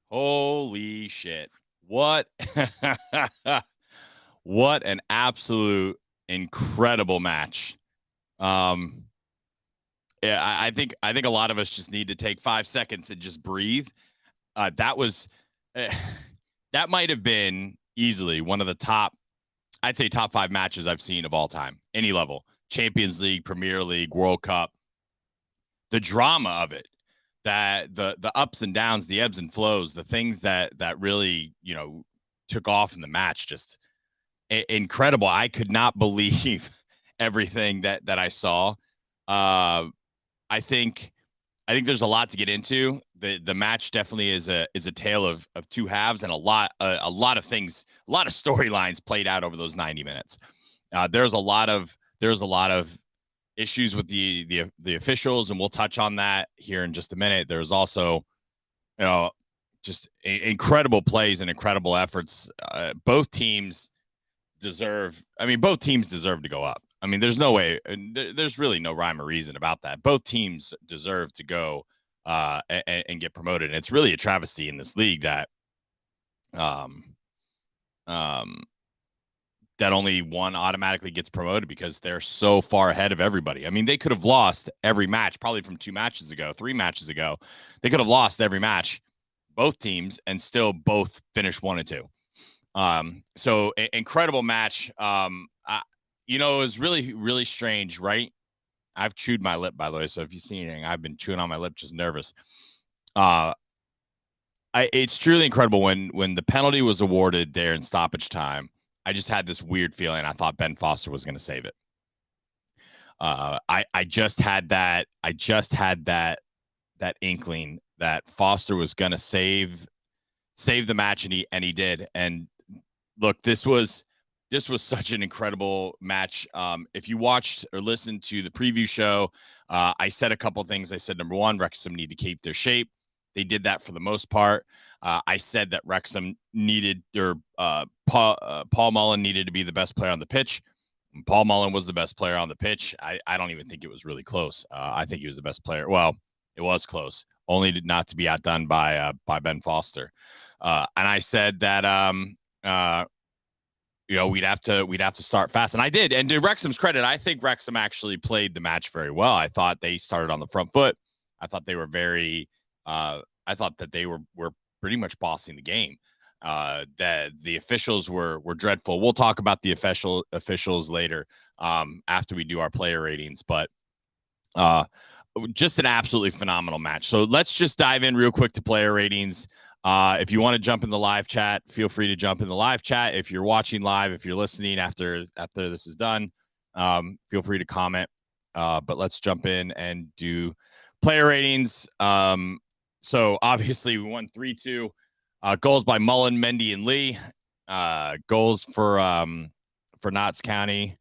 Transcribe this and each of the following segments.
Holy shit. What what an absolute incredible match. Um yeah, I think a lot of us just need to take 5 seconds and just breathe. That was uh, that might have been easily one of the top, I'd say top 5 matches I've seen of all time, any level. Champions League, Premier League, World Cup, the drama of it, that the ups and downs, the ebbs and flows, the things that really, took off in the match, just incredible. I could not believe everything that I saw. I think I think there's a lot to get into. The match definitely is a tale of two halves, and a lot of things, a lot of storylines played out over those 90 minutes. There's a lot of issues with the officials, and we'll touch on that here in just a minute. There's also, you know, just incredible plays and incredible efforts. Both teams deserve to go up. I mean, there's no way, there's really no rhyme or reason about that. Both teams deserve to go and get promoted. And it's really a travesty in this league that um, um, that only one automatically gets promoted because they're so far ahead of everybody. I mean, they could have lost every match, probably from 2 matches ago, 3 matches ago. They could have lost every match, both teams, and still both finish 1-2. So incredible match. It was really, really strange, right? I've chewed my lip, by the way. So if you see anything, I've been chewing on my lip, just nervous. Uh, it's truly incredible when the penalty was awarded there in stoppage time. I just had this weird feeling. I thought Ben Foster was going to save it. I just had that. I just had that inkling that Foster was going to save the match, and he did. And look, this was such an incredible match. If you watched or listened to the preview show, I said a couple of things. I said, number one, Wrexham need to keep their shape. They did that for the most part. I said that Wrexham needed, or Paul Mullen needed to be the best player on the pitch. Paul Mullen was the best player on the pitch. I don't even think it was really close. I think he was the best player. Well, it was close, only not to be outdone by Ben Foster. And I said that we'd have to start fast, and I did. And to Wrexham's credit, I think Wrexham actually played the match very well. I thought they started on the front foot. I thought they were very. I thought that they were pretty much bossing the game. That the officials were dreadful. We'll talk about the officials later after we do our player ratings, but just an absolutely phenomenal match. So let's just dive in real quick to player ratings. If you want to jump in the live chat, feel free to jump in the live chat. If you're watching live, if you're listening after this is done, feel free to comment. But let's jump in and do player ratings. So obviously we won 3-2. Goals by Mullen, Mendy, and Lee. Goals for Notts County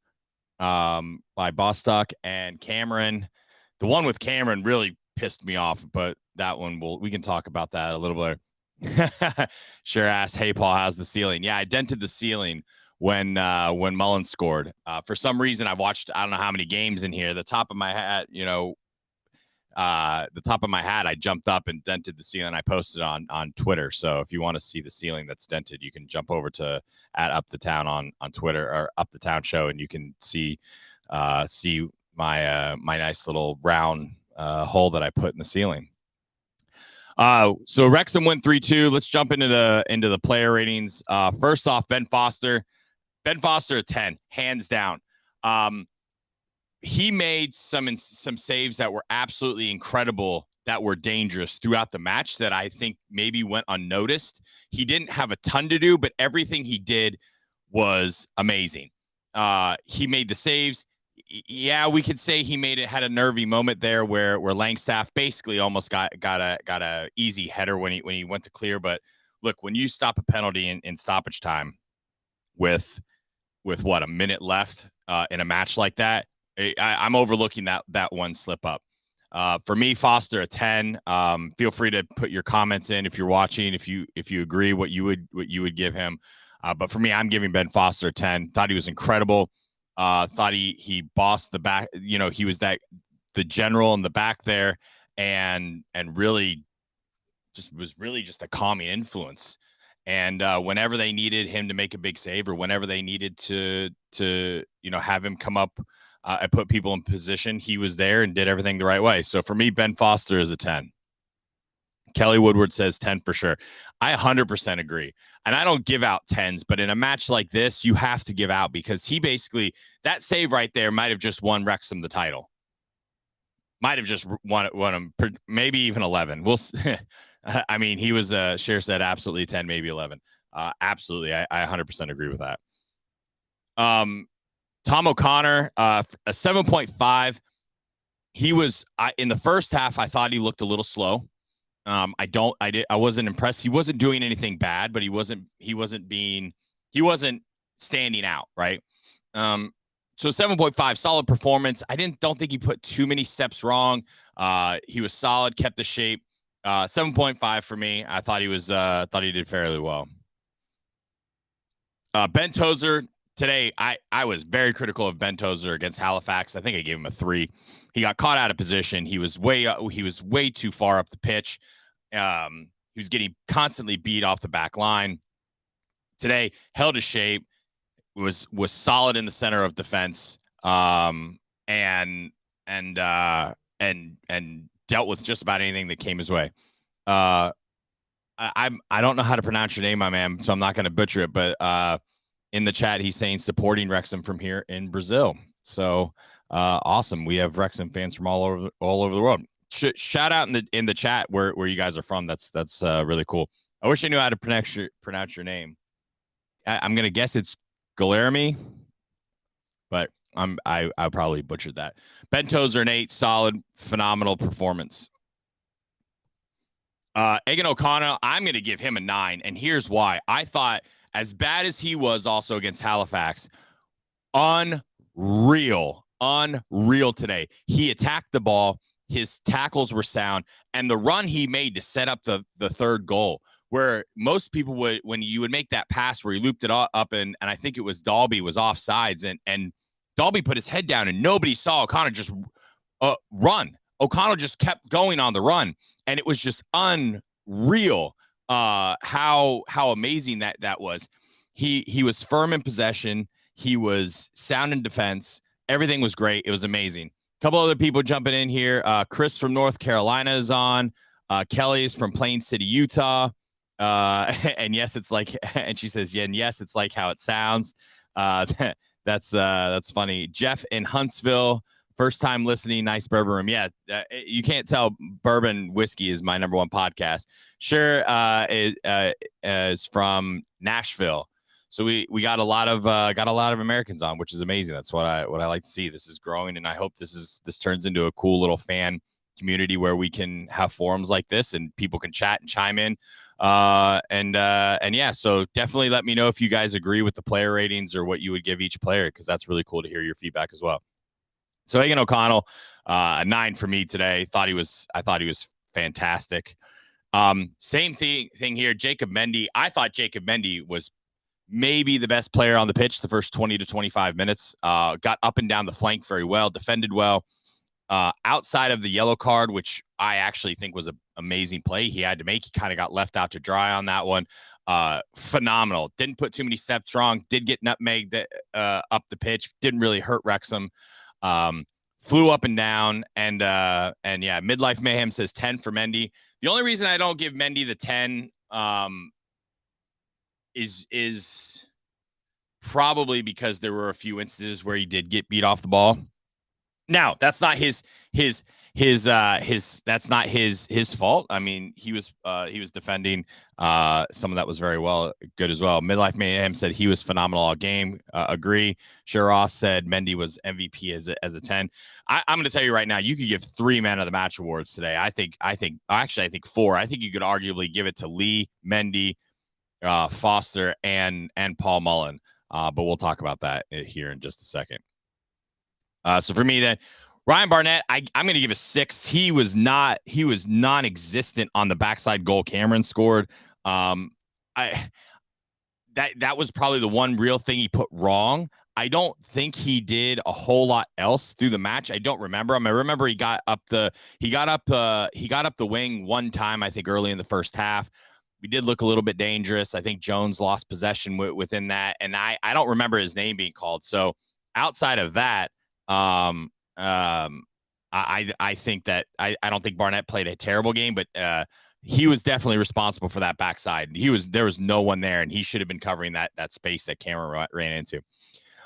by Bostock and Cameron. The one with Cameron really pissed me off, but that one we can talk about that a little bit. Sure asked, hey Paul, how's the ceiling? Yeah, I dented the ceiling when Mullen scored. For some reason, I've watched I don't know how many games in here. The top of my hat, I jumped up and dented the ceiling. I posted on Twitter. So if you want to see the ceiling that's dented, you can jump over to @UpTheTown on Twitter, or Up the Town Show, and you can see my nice little round hole that I put in the ceiling. So Wrexham went 3-2. Let's jump into the player ratings. First off, Ben Foster a 10, hands down. He made some saves that were absolutely incredible, that were dangerous throughout the match, that I think maybe went unnoticed. He didn't have a ton to do, but everything he did was amazing. He made the saves. Yeah, we could say he had a nervy moment there where Langstaff basically almost got a easy header when he went to clear. But look, when you stop a penalty in stoppage time with what, a minute left in a match like that, I'm overlooking that one slip up. For me, Foster a 10. Feel free to put your comments in if you're watching, if you agree what you would give him. But for me, I'm giving Ben Foster a 10. Thought he was incredible. Thought he bossed the back. He was the general in the back there, and really just was really just a calming influence. And whenever they needed him to make a big save, or whenever they needed to have him come up and put people in position, he was there and did everything the right way. So for me, Ben Foster is a 10. Kelly Woodward says 10 for sure. I 100% agree. And I don't give out 10s, but in a match like this, you have to give out, because he basically, that save right there might have just won Wrexham the title. Might have just won him, maybe even 11. We'll I mean, he was, Cher said absolutely 10, maybe 11. Absolutely. I 100% agree with that. Tom O'Connor, a 7.5. He was, in the first half, I thought he looked a little slow. I wasn't impressed. He wasn't doing anything bad, but he wasn't standing out, right? So 7.5, solid performance. Don't think he put too many steps wrong. He was solid, kept the shape. 7.5 for me. I thought he did fairly well. Ben Tozer today, I was very critical of Ben Tozer against Halifax. I think I gave him a 3. He got caught out of position. He was way too far up the pitch. He was getting constantly beat off the back line. Today, held his shape, was solid in the center of defense, and dealt with just about anything that came his way. I don't know how to pronounce your name, my man, so I'm not going to butcher it, but in the chat, he's saying supporting Wrexham from here in Brazil. So awesome. We have Wrexham fans from all over the world. Shout out in the chat where you guys are from. That's really cool. I wish I knew how to pronounce your name. I'm going to guess it's Guilherme, but I probably butchered that. Ben Tozer, an 8, solid, phenomenal performance. Egan O'Connor, I'm going to give him a 9, and here's why. I thought, as bad as he was also against Halifax, unreal today. He attacked the ball. His tackles were sound, and the run he made to set up the third goal, where most people would, when you would make that pass where he looped it up, and I think it was Dalby was offsides, and Dalby put his head down and nobody saw O'Connor just run. O'Connor just kept going on the run, and it was just unreal how amazing that was. He was firm in possession. He was sound in defense. Everything was great. It was amazing. A couple other people jumping in here. Chris from North Carolina is on. Kelly's from Plain City, Utah. And yes, it's like, and she says, yeah, and yes, it's like how it sounds. That's funny. Jeff in Huntsville, first time listening. Nice bourbon room. Yeah, you can't tell Bourbon Whiskey is my number one podcast. Sure, is from Nashville. So we got a lot of Americans on, which is amazing. That's what I like to see. This is growing, and I hope this turns into a cool little fan community where we can have forums like this and people can chat and chime in. And yeah, so definitely let me know if you guys agree with the player ratings or what you would give each player, because that's really cool to hear your feedback as well. So Egan O'Connell, a 9 for me today. I thought he was fantastic. Same thing here. Jacob Mendy. I thought Jacob Mendy was maybe the best player on the pitch the first 20 to 25 minutes. Got up and down the flank very well, defended well. Outside of the yellow card, which I actually think was an amazing play he had to make, he kind of got left out to dry on that one. Phenomenal. Didn't put too many steps wrong. Did get nutmegged up the pitch. Didn't really hurt Wrexham. Flew up and down. And yeah, Midlife Mayhem says 10 for Mendy. The only reason I don't give Mendy the 10 is probably because there were a few instances where he did get beat off the ball. Now, that's not his that's not his fault. I mean, he was defending. Some of that was very good as well. Midlife Mayhem said he was phenomenal all game. Agree. Ross said Mendy was MVP as a 10. I'm going to tell you right now, you could give 3 man of the match awards today. I think 4. I think you could arguably give it to Lee, Mendy, Foster, and Paul Mullen. But we'll talk about that here in just a second. So for me, then Ryan Barnett, I'm going to give a 6. He was non-existent on the backside goal Cameron scored. That was probably the one real thing he put wrong. I don't think he did a whole lot else through the match. I don't remember him. I remember he got up the wing one time, I think early in the first half. We did look a little bit dangerous. I think Jones lost possession within that, and I don't remember his name being called. So outside of that, I think that I don't think Barnett played a terrible game, but he was definitely responsible for that backside. There was no one there, and he should have been covering that space that Cameron ran into.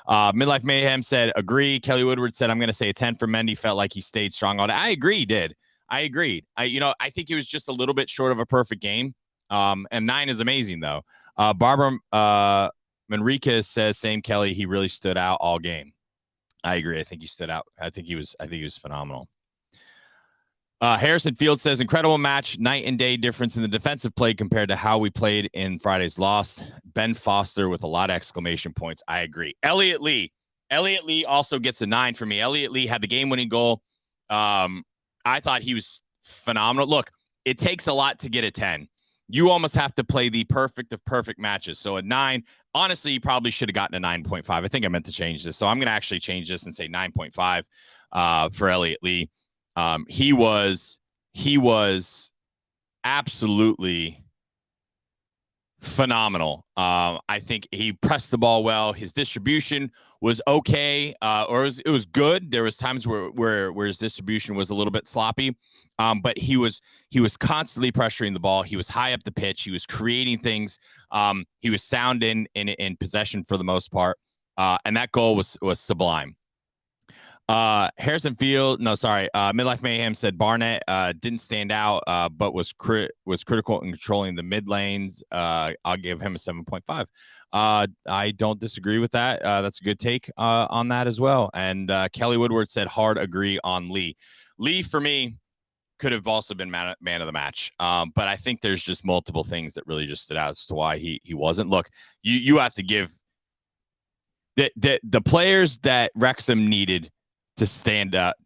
Midlife Mayhem said, agree. Kelly Woodward said, I'm going to say a 10 for Mendy. Felt like he stayed strong all day. I agree, he did. I agreed. I think he was just a little bit short of a perfect game. And 9 is amazing, though. Barbara Manriquez says, same Kelly, he really stood out all game. I agree. I think he stood out. I think he was phenomenal. Harrison Field says, incredible match, night and day difference in the defensive play compared to how we played in Friday's loss. Ben Foster with a lot of exclamation points. I agree. Elliot Lee also gets a 9 for me. Elliot Lee had the game-winning goal. I thought he was phenomenal. Look, it takes a lot to get a 10. You almost have to play the perfect of perfect matches. So a 9, honestly, you probably should have gotten a 9.5. I think I meant to change this. So I'm going to actually change this and say 9.5 for Elliot Lee. He was absolutely phenomenal. I think he pressed the ball well. His distribution was okay, or it was good. There was times where his distribution was a little bit sloppy, but he was constantly pressuring the ball. He was high up the pitch. He was creating things. He was sound in possession for the most part, and that goal was sublime. Harrison Field, Midlife Mayhem said Barnett didn't stand out, but was critical in controlling the mid lanes. I'll give him a 7.5. I don't disagree with that. That's a good take on that as well. And Kelly Woodward said hard agree on Lee. Lee, for me, could have also been man of the match. But I think there's just multiple things that really just stood out as to why he wasn't. Look, you have to give the players that Wrexham needed to stand up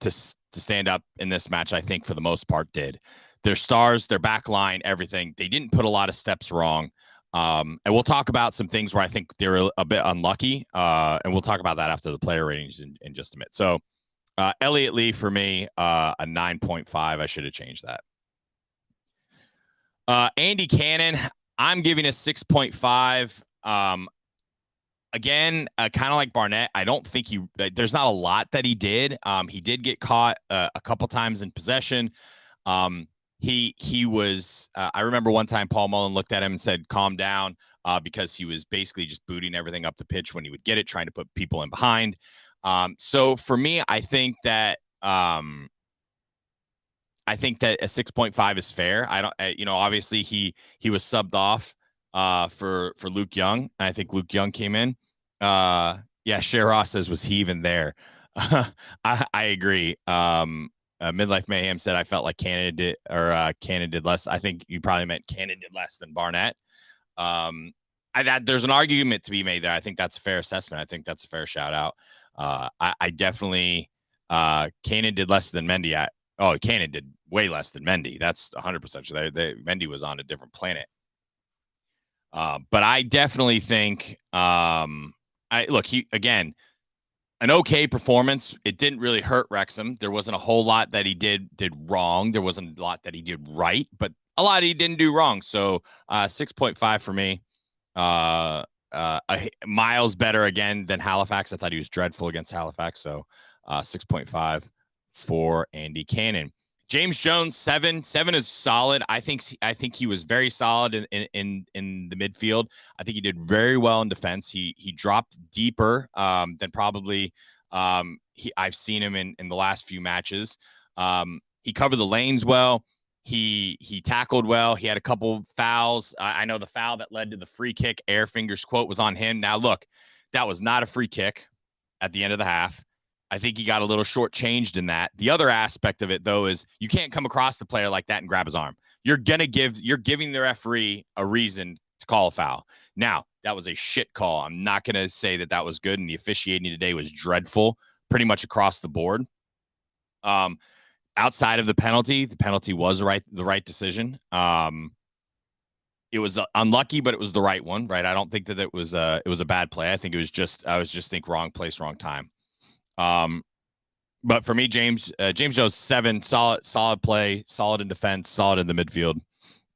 in this match, I think for the most part did. Their stars, their back line, everything. They didn't put a lot of steps wrong. And we'll talk about some things where I think they're a bit unlucky. And we'll talk about that after the player ratings in just a minute. So Elliot Lee for me, a 9.5. I should have changed that. Andy Cannon, I'm giving a 6.5. Again, kind of like Barnett, I don't think there's not a lot that he did. He did get caught a couple times in possession. He was, I remember one time Paul Mullen looked at him and said, calm down, because he was basically just booting everything up the pitch when he would get it, trying to put people in behind. So for me, I think that a 6.5 is fair. I don't, obviously he was subbed off for Luke Young, and I think Luke Young came in. Cher Ross says, was he even there? I agree. Midlife Mayhem said, I felt like Cannon did less. I think you probably meant Cannon did less than Barnett. There's an argument to be made there. I think that's a fair assessment. I think that's a fair shout out. I definitely, Cannon did less than Mendy. Cannon did way less than Mendy. That's 100% sure. Mendy was on a different planet. But I definitely think, an okay performance. It didn't really hurt Wrexham. There wasn't a whole lot that he did wrong. There wasn't a lot that he did right, but a lot he didn't do wrong. So 6.5 for me. Miles better again than Halifax. I thought he was dreadful against Halifax. So 6.5 for Andy Cannon. James Jones, 7. 7 is solid. I think he was very solid in the midfield. I think he did very well in defense. He dropped deeper than probably I've seen him in the last few matches. He covered the lanes well. He tackled well. He had a couple fouls. I know the foul that led to the free kick, Airfinger's quote, was on him. Now, look, that was not a free kick at the end of the half. I think he got a little shortchanged in that. The other aspect of it, though, is you can't come across the player like that and grab his arm. You're giving the referee a reason to call a foul. Now, that was a shit call. I'm not going to say that was good, and the officiating today was dreadful, pretty much across the board. Outside of the penalty was the right decision. it was unlucky, but it was the right one, right? I don't think that it was a bad play. I think it was just wrong place, wrong time. But for me, James Jones 7, solid play, solid in defense, solid in the midfield.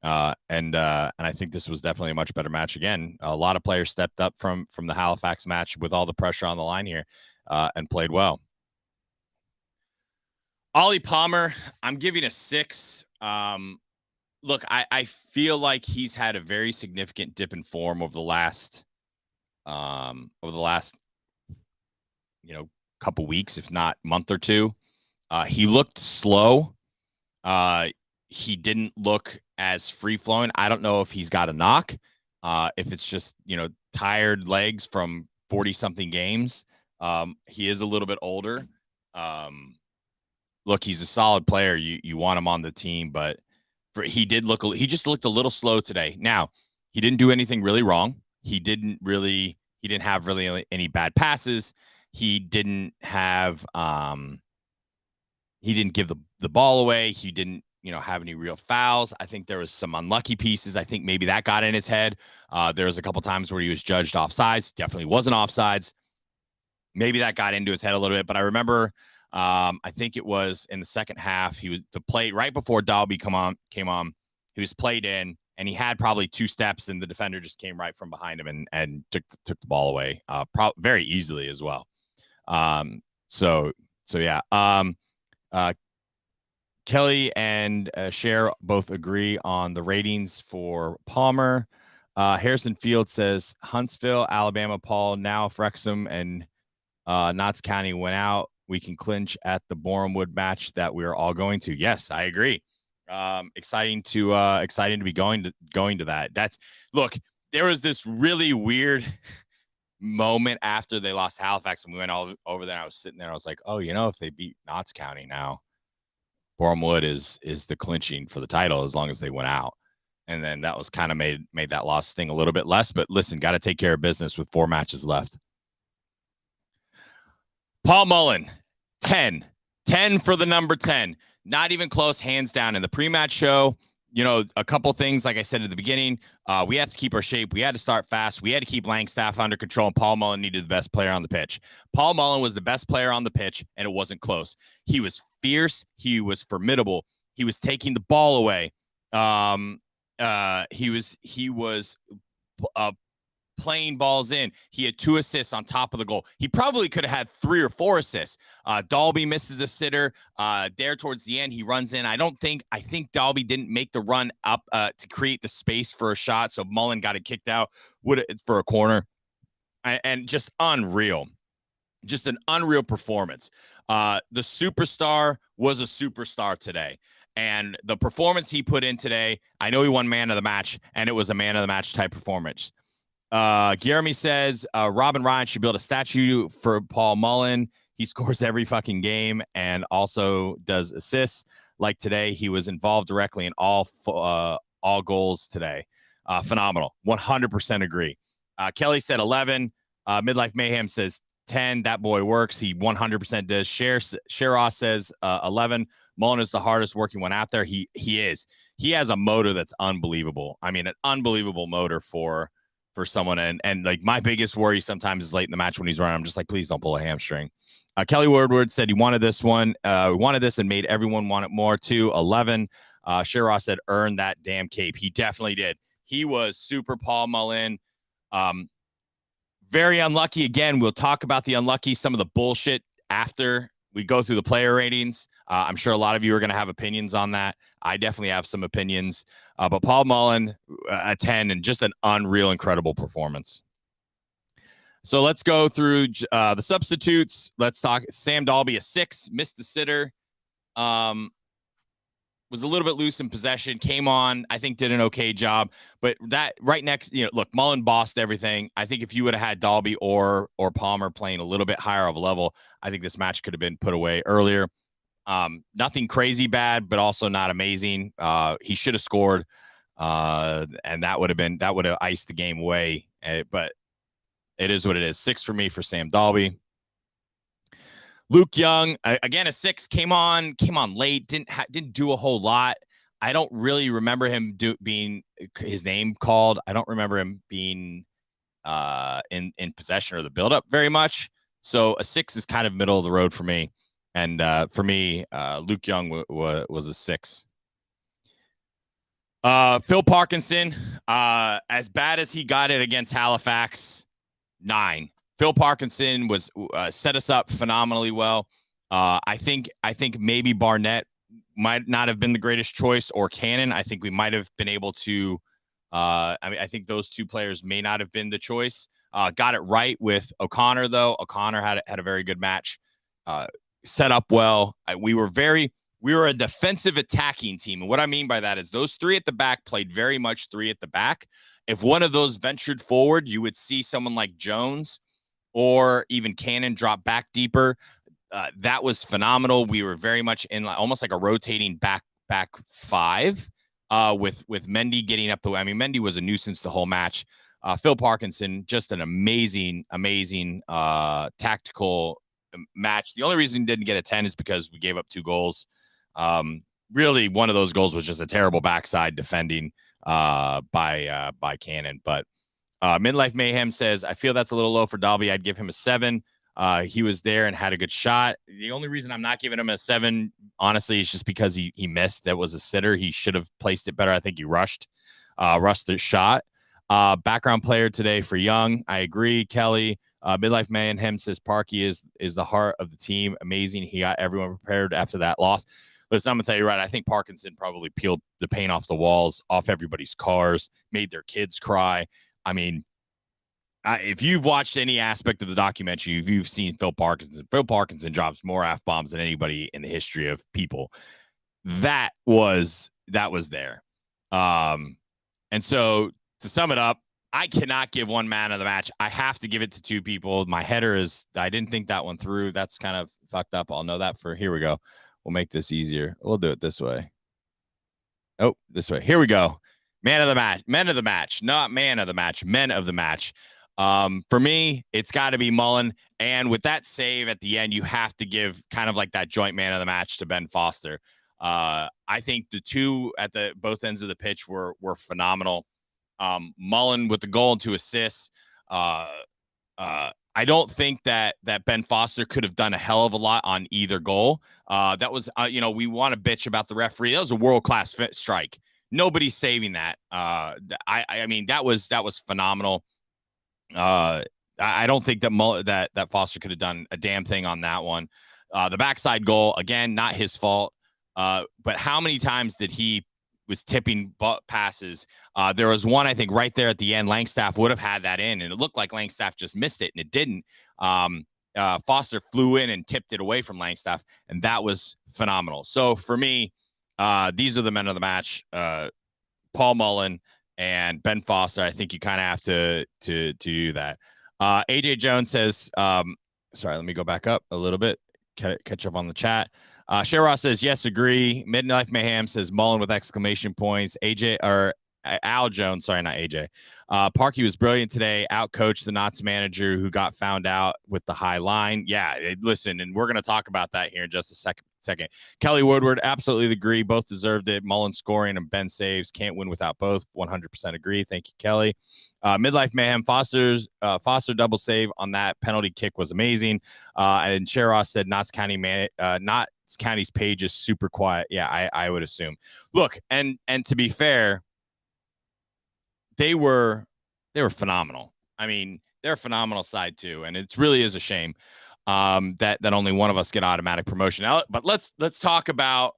And I think this was definitely a much better match. Again, a lot of players stepped up from the Halifax match with all the pressure on the line here, and played well. Ollie Palmer, I'm giving a 6. Look, I feel like he's had a very significant dip in form over the last couple weeks, if not month or two. He looked slow. He didn't look as free flowing. I don't know if he's got a knock, if it's just tired legs from 40 something games. He is a little bit older. Look, he's a solid player. You want him on the team, but he just looked a little slow today. Now, he didn't do anything really wrong. He didn't have really any bad passes. He didn't have he didn't give the ball away. He didn't have any real fouls. I think there was some unlucky pieces. I think maybe that got in his head. There was a couple times where he was judged offsides. Definitely wasn't offsides. Maybe that got into his head a little bit, but I remember I think it was in the second half. He was the play right before Dalby came on. He was played in, and he had probably 2 steps, and the defender just came right from behind him and took the ball away, very easily as well. So yeah. Kelly and Cher both agree on the ratings for Palmer. Harrison Field says Huntsville, Alabama, Paul. Now if Wrexham and Notts County went out, we can clinch at the Bournemouth match that we're all going to. Yes, I agree. Exciting to be going to that. Look, there was this really weird moment after they lost Halifax and we went all over there. I was sitting there. I was like, oh, if they beat Notts County now, Bournemouth is the clinching for the title as long as they went out. And then that was kind of made that loss sting a little bit less. But listen, got to take care of business with 4 matches left. Paul Mullen, 10 for the number 10. Not even close, hands down. In the pre-match show, a couple things, like I said at the beginning, we have to keep our shape. We had to start fast. We had to keep Langstaff under control, and Paul Mullen needed the best player on the pitch. Paul Mullen was the best player on the pitch, and it wasn't close. He was fierce. He was formidable. He was taking the ball away. He was playing balls in. He had 2 assists on top of the goal. He probably could have had 3 or 4 assists. Dalby misses a sitter there towards the end. He runs in. I think Dalby didn't make the run up to create the space for a shot, so Mullen got it kicked out for a corner. And just unreal. Just an unreal performance. The superstar was a superstar today. And the performance he put in today, I know he won man of the match, and it was a man of the match type performance. Jeremy says Robin Ryan should build a statue for Paul Mullen. He scores every fucking game and also does assists. Like today, he was involved directly in all goals today. Phenomenal. 100% agree. Kelly said 11. Midlife Mayhem says 10. That boy works. He 100% does. Sheross says 11. Mullen is the hardest working one out there. He is. He has a motor that's unbelievable. I mean, an unbelievable motor for someone. And like my biggest worry sometimes is late in the match when he's running. I'm just like, please don't pull a hamstring. Kelly Woodward said he wanted this one. Wanted this and made everyone want it more too. 11. Sheross said earn that damn cape. He definitely did. He was super Paul Mullen. Very unlucky. Again, we'll talk about the unlucky, some of the bullshit after we go through the player ratings. I'm sure a lot of you are going to have opinions on that. I definitely have some opinions. But Paul Mullen, a 10, and just an unreal, incredible performance. So let's go through the substitutes. Let's talk Sam Dalby, a 6, missed the sitter. Was a little bit loose in possession, came on, I think did an okay job. But that right next, look, Mullen bossed everything. I think if you would have had Dalby or Palmer playing a little bit higher of a level, I think this match could have been put away earlier. Nothing crazy bad, but also not amazing. He should have scored, and that would have iced the game away. But it is what it is. 6 for me for Sam Dalby. Luke Young, again, a 6, came on late, didn't do a whole lot. I don't really remember him being his name called. I don't remember him being in possession or the buildup very much. So a 6 is kind of middle of the road for me. And for me, Luke Young was a 6. Phil Parkinson, as bad as he got it against Halifax, 9. Phil Parkinson was set us up phenomenally well. I think maybe Barnett might not have been the greatest choice, or Cannon. I think we might have been able to. I think those two players may not have been the choice. Got it right with O'Connor, though. O'Connor had a very good match. Set up well. We were a defensive attacking team. And what I mean by that is those 3 at the back played very much 3 at the back. If one of those ventured forward, you would see someone like Jones or even Cannon drop back deeper. That was phenomenal. We were very much in almost like a rotating back 5 with Mendy getting up the way. I mean, Mendy was a nuisance the whole match. Phil Parkinson, just an amazing tactical match. The only reason he didn't get a 10 is because we gave up 2 goals. Really, one of those goals was just a terrible backside defending by Cannon. But Midlife Mayhem says, I feel that's a little low for Dalby. I'd give him a 7. He was there and had a good shot. The only reason I'm not giving him a 7, honestly, is just because he missed. That was a sitter. He should have placed it better. I think he rushed the shot. Background player today for Young. I agree, Kelly. Midlife Mayhem says Parky is the heart of the team. Amazing. He got everyone prepared after that loss. Listen, I'm going to tell you right. I think Parkinson probably peeled the paint off the walls, off everybody's cars, made their kids cry. I mean, if you've watched any aspect of the documentary, you've seen Phil Parkinson. Phil Parkinson drops more F-bombs than anybody in the history of people. That was there. And so to sum it up, I cannot give one man of the match. I have to give it to 2 people. My header is, I didn't think that one through. That's kind of fucked up. I'll know that here we go. We'll make this easier. We'll do it this way. Oh, this way. Here we go. Man of the match. Men of the match. Not man of the match. Men of the match. For me, it's got to be Mullen. And with that save at the end, you have to give kind of like that joint man of the match to Ben Foster. I think the 2 at both ends of the pitch were phenomenal. Mullen with the goal and 2 assists. I don't think that Ben Foster could have done a hell of a lot on either goal. That was, we want to bitch about the referee. That was a world-class strike. Nobody's saving that. I mean, that was phenomenal. I don't think that Foster could have done a damn thing on that one. The backside goal, again, not his fault. But how many times did he was tipping passes? There was one, I think, right there at the end. Langstaff would have had that in, and it looked like Langstaff just missed it, and it didn't. Foster flew in and tipped it away from Langstaff, and that was phenomenal. So for me, these are the men of the match. Paul Mullen and Ben Foster. I think you kind of have to do that. AJ Jones says, sorry, let me go back up a little bit, catch up on the chat. Sherrod says, yes, agree. Midlife Mayhem says Mullen with exclamation points. Al Jones, sorry, not AJ. Parky was brilliant today. Outcoached the Knots manager who got found out with the high line. Yeah, listen, and we're going to talk about that here in just a second. Kelly Woodward, absolutely agree. Both deserved it. Mullen scoring and Ben saves. Can't win without both. 100% agree. Thank you, Kelly. Midlife Mayhem, Foster double save on that penalty kick was amazing. And Sherrod said Knots County's page is super quiet. Yeah, I would assume. Look, and to be fair, they were phenomenal. I mean, they're a phenomenal side too, and it really is a shame that only one of us get automatic promotion. Now, but let's talk about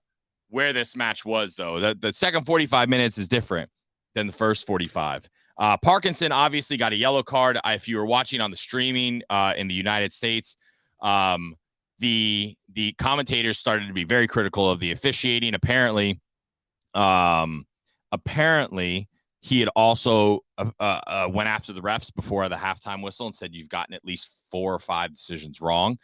where this match was, though. The second 45 minutes is different than the first 45. Parkinson obviously got a yellow card. If you were watching on the streaming in the United States, the commentators started to be very critical of the officiating. Apparently, he had also went after the refs before the halftime whistle and said, you've gotten at least 4 or 5 decisions wrong.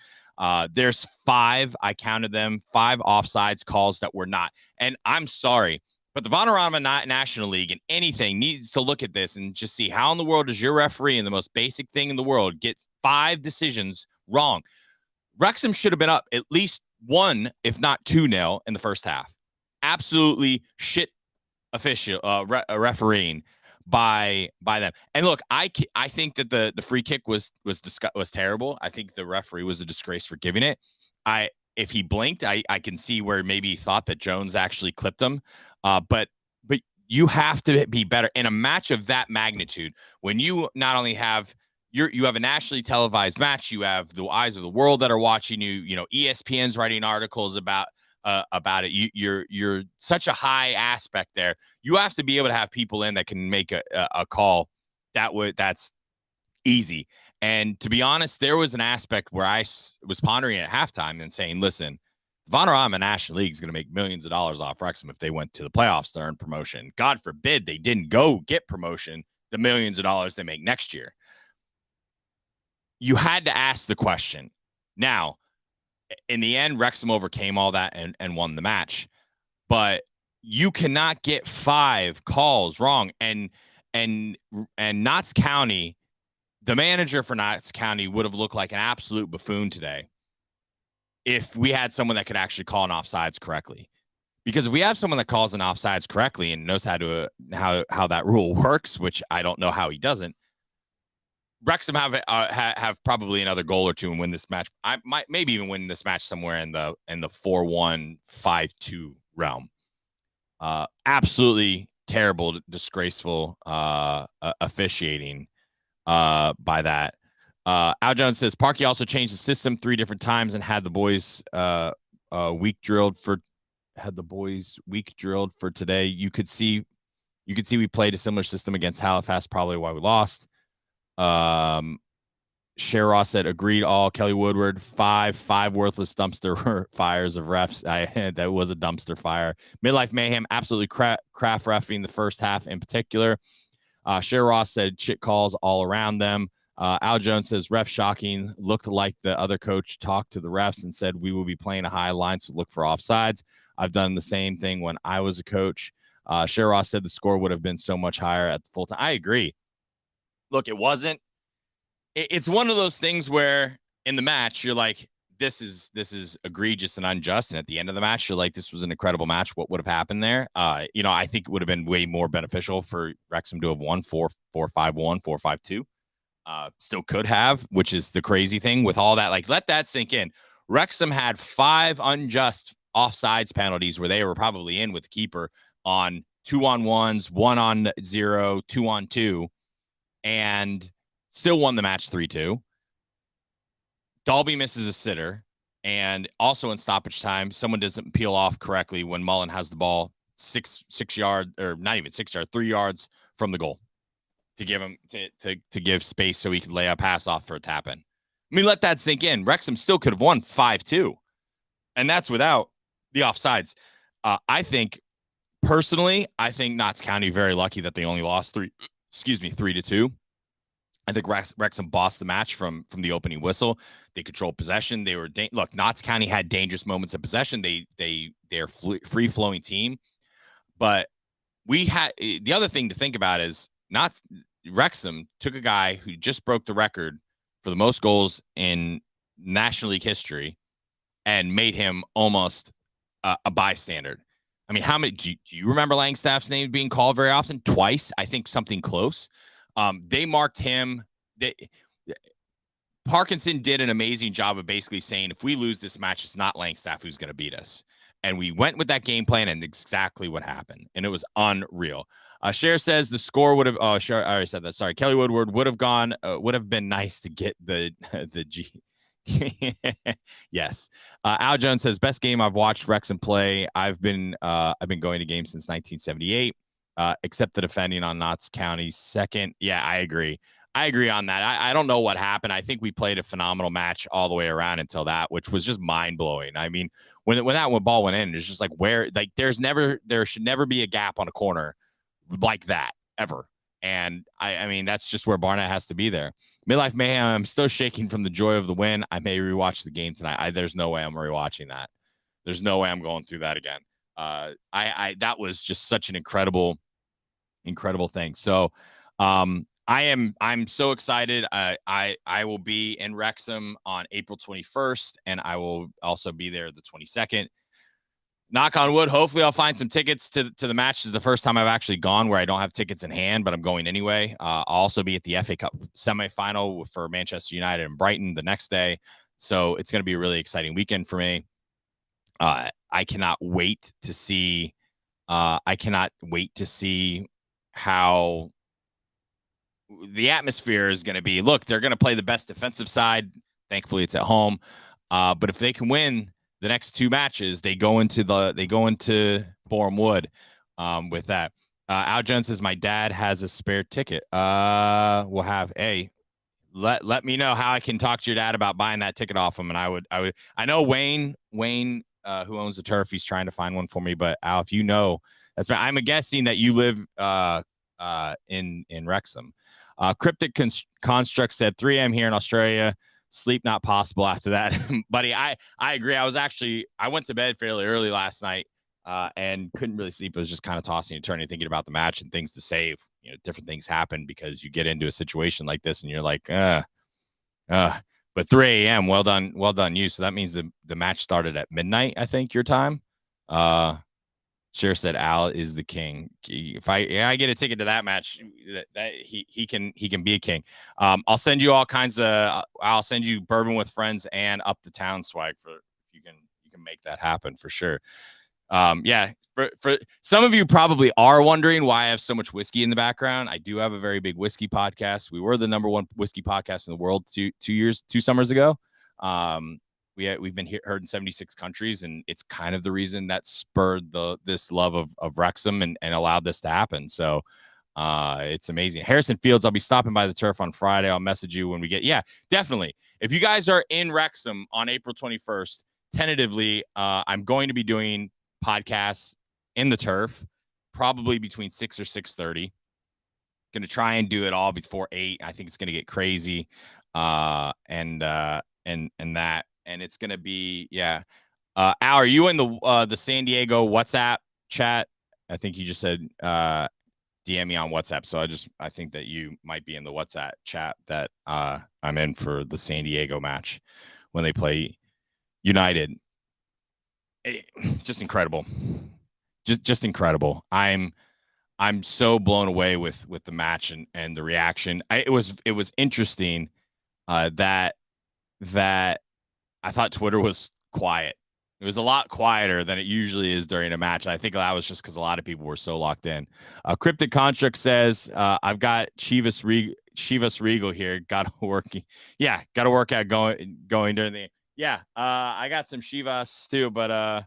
There's 5, I counted them, 5 offsides calls that were not. And I'm sorry, but the Vanarama National League and anything needs to look at this and just see how in the world does your referee in the most basic thing in the world get 5 decisions wrong. Wrexham should have been up at least 1, if not 2-0 in the first half. absolutely shit refereeing by them. And look, I think that the free kick was terrible. I think the referee was a disgrace for giving it. If he blinked, I can see where maybe he thought that Jones actually clipped him. But you have to be better in a match of that magnitude when you not only have you have a nationally televised match, you have the eyes of the world that are watching you. You know, ESPN's writing articles about it. You're such a high aspect there. You have to be able to have people in that can make a call that's easy. And to be honest, there was an aspect where I was pondering at halftime and saying, listen, Vanarama National League is going to make millions of dollars off Wrexham if they went to the playoffs to earn promotion. God forbid they didn't go get promotion, the millions of dollars they make next year. You had to ask the question. Now, in the end, Wrexham overcame all that and won the match. But you cannot get 5 calls wrong. And Notts County, the manager for Notts County would have looked like an absolute buffoon today if we had someone that could actually call an offsides correctly. Because if we have someone that calls an offsides correctly and knows how that rule works, which I don't know how he doesn't, Wrexham have probably another goal or two and win this match. I might maybe even win this match somewhere in the 4-1, 5-2 realm. Absolutely terrible, disgraceful officiating by that. Al Jones says Parkey also changed the system 3 different times and had the boys week drilled for today. You could see we played a similar system against Halifax, probably why we lost. Cher Ross said, agreed all. Kelly Woodward, 5 worthless dumpster fires of refs. That was a dumpster fire. Midlife Mayhem, absolutely craft reffing the first half in particular. Cher Ross said, shit calls all around them. Al Jones says, ref shocking. Looked like the other coach talked to the refs and said, we will be playing a high line, so look for offsides. I've done the same thing when I was a coach. Cher Ross said the score would have been so much higher at the full time. I agree. Look, it wasn't. It's one of those things where in the match you're like, this is egregious and unjust, and at the end of the match you're like, this was an incredible match. What would have happened there? I think it would have been way more beneficial for Wrexham to have won 4-5-1, 4-5-2. Still could have, which is the crazy thing with all that. Like, let that sink in. Wrexham had 5 unjust offsides penalties where they were probably in with the keeper on 2-on-1s, 1-on-0, 2-on-2, and still won the match 3-2. Dalby misses a sitter, and also in stoppage time, someone doesn't peel off correctly when Mullen has the ball 6 yard, or not even 6 yard, 3 yards from the goal to give him to give space so he could lay a pass off for a tap in. I mean, let that sink in. Wrexham still could have won 5-2, and that's without the offsides. I think Notts County very lucky that they only lost 3-2. I think Wrexham bossed the match from the opening whistle. They controlled possession. They were look. Notts County had dangerous moments of possession. They're free flowing team, but we had the other thing to think about is Wrexham took a guy who just broke the record for the most goals in National League history and made him almost a bystander. I mean, how many do you remember Langstaff's name being called very often? Twice, I think, something close. They marked him. Parkinson did an amazing job of basically saying, if we lose this match, it's not Langstaff who's going to beat us. And we went with that game plan, and exactly what happened. And it was unreal. Cher says the score would have. Oh, Cher, I already said that. Sorry, Kelly Woodward would have gone. Would have been nice to get the G. Yes. Al Jones says best game I've watched Wrexham play. I've been going to games since 1978. Except the defending on Notts County second. Yeah, I agree. On that. I don't know what happened. I think we played a phenomenal match all the way around until that, which was just mind blowing. I mean, when that ball went in, it's just like there should never be a gap on a corner like that ever. And I mean, that's just where Barnett has to be there. Midlife Mayhem, I'm still shaking from the joy of the win. I may rewatch the game tonight. There's no way I'm rewatching that. There's no way I'm going through that again. That was just such an incredible thing. So I'm so excited. I will be in Wrexham on April 21st, and I will also be there the 22nd. knock on wood, hopefully I'll find some tickets to the match. This is the first time I've actually gone where I don't have tickets in hand, but I'm going anyway. I'll also be at the FA Cup semifinal for Manchester United and Brighton the next day. So it's going to be a really exciting weekend for me. I cannot wait to see. I cannot wait to see how the atmosphere is going to be. Look, they're going to play the best defensive side. Thankfully, it's at home. But if they can win the next two matches, they go into Boreham Wood with that. Al Jones says my dad has a spare ticket. We'll have let me know how I can talk to your dad about buying that ticket off him. And I know Wayne, who owns the turf, he's trying to find one for me. But Al, if you know, I'm guessing that you live in Wrexham. Cryptic Construct said 3 a.m. here in Australia. Sleep not possible after that. Buddy, I agree. I went to bed fairly early last night and couldn't really sleep. I was just kind of tossing and turning, thinking about the match and things to save. Different things happen because you get into a situation like this and you're like, but 3 a.m. Well done you. So that means the match started at midnight, I think, your time. Cher said Al is the king. If I get a ticket to that match, that he can be a king. I'll send you all kinds of. I'll send you bourbon with friends and up the town swag for you can make that happen for sure. Yeah, for some of you probably are wondering why I have so much whiskey in the background. I do have a very big whiskey podcast. We were the #1 whiskey podcast in the world two summers ago. We've been heard in 76 countries, and it's kind of the reason that spurred this love of Wrexham and allowed this to happen. So it's amazing. Harrison Fields, I'll be stopping by the turf on Friday. I'll message you when we get. Yeah, definitely. If you guys are in Wrexham on April 21st, tentatively, I'm going to be doing podcasts in the turf, probably between 6 or 6:30. Going to try and do it all before 8. I think it's going to get crazy, and that. And it's going to be, yeah. Al, are you in the San Diego WhatsApp chat? I think you just said DM me on WhatsApp. So I think that you might be in the WhatsApp chat that I'm in for the San Diego match when they play United. Just incredible. Just incredible. I'm so blown away with the match and the reaction. It was interesting that I thought Twitter was quiet. It was a lot quieter than it usually is during a match. I think that was just because a lot of people were so locked in. Cryptic Construct says, I've got Chivas Regal here. Got to work. Yeah, got to work out going during the. Yeah, I got some Chivas too, but I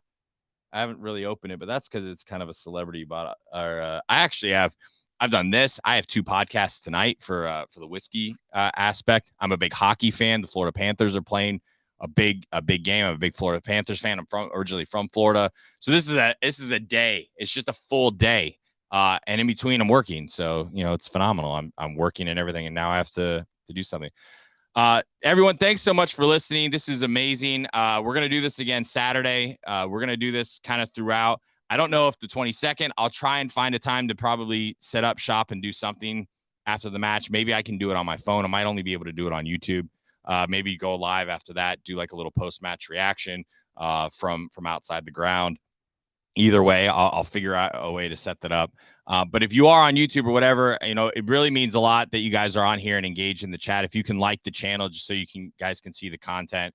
haven't really opened it. But that's because it's kind of a celebrity. But I actually have. I've done this. I have 2 podcasts tonight for the whiskey aspect. I'm a big hockey fan. The Florida Panthers are playing a big game. I'm a big Florida Panthers fan. I'm originally from Florida. So this is a day. It's just a full day. And in between I'm working. So, it's phenomenal. I'm working and everything. And now I have to do something. Everyone, thanks so much for listening. This is amazing. We're going to do this again Saturday. We're going to do this kind of throughout. I don't know if the 22nd, I'll try and find a time to probably set up shop and do something after the match. Maybe I can do it on my phone. I might only be able to do it on YouTube. Maybe go live after that, do like a little post-match reaction from outside the ground. Either way, I'll figure out a way to set that up. But if you are on YouTube or whatever, it really means a lot that you guys are on here and engage in the chat. If you can like the channel just so guys can see the content.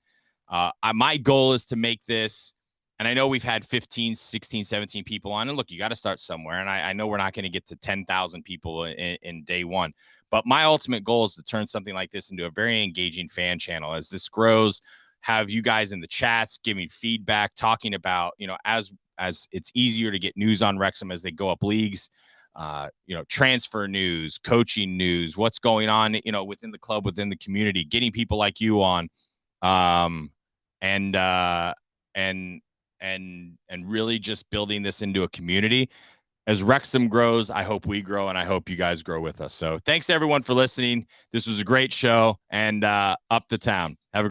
My goal is to make this, and I know we've had 15, 16, 17 people on. And look, you got to start somewhere. And I know we're not going to get to 10,000 people in day one. But my ultimate goal is to turn something like this into a very engaging fan channel. As this grows, have you guys in the chats giving feedback, talking about, as it's easier to get news on Wrexham as they go up leagues, transfer news, coaching news, what's going on, within the club, within the community, getting people like you on, and really just building this into a community. As Wrexham grows, I hope we grow, and I hope you guys grow with us. So thanks everyone for listening. This was a great show, and up the town. Have a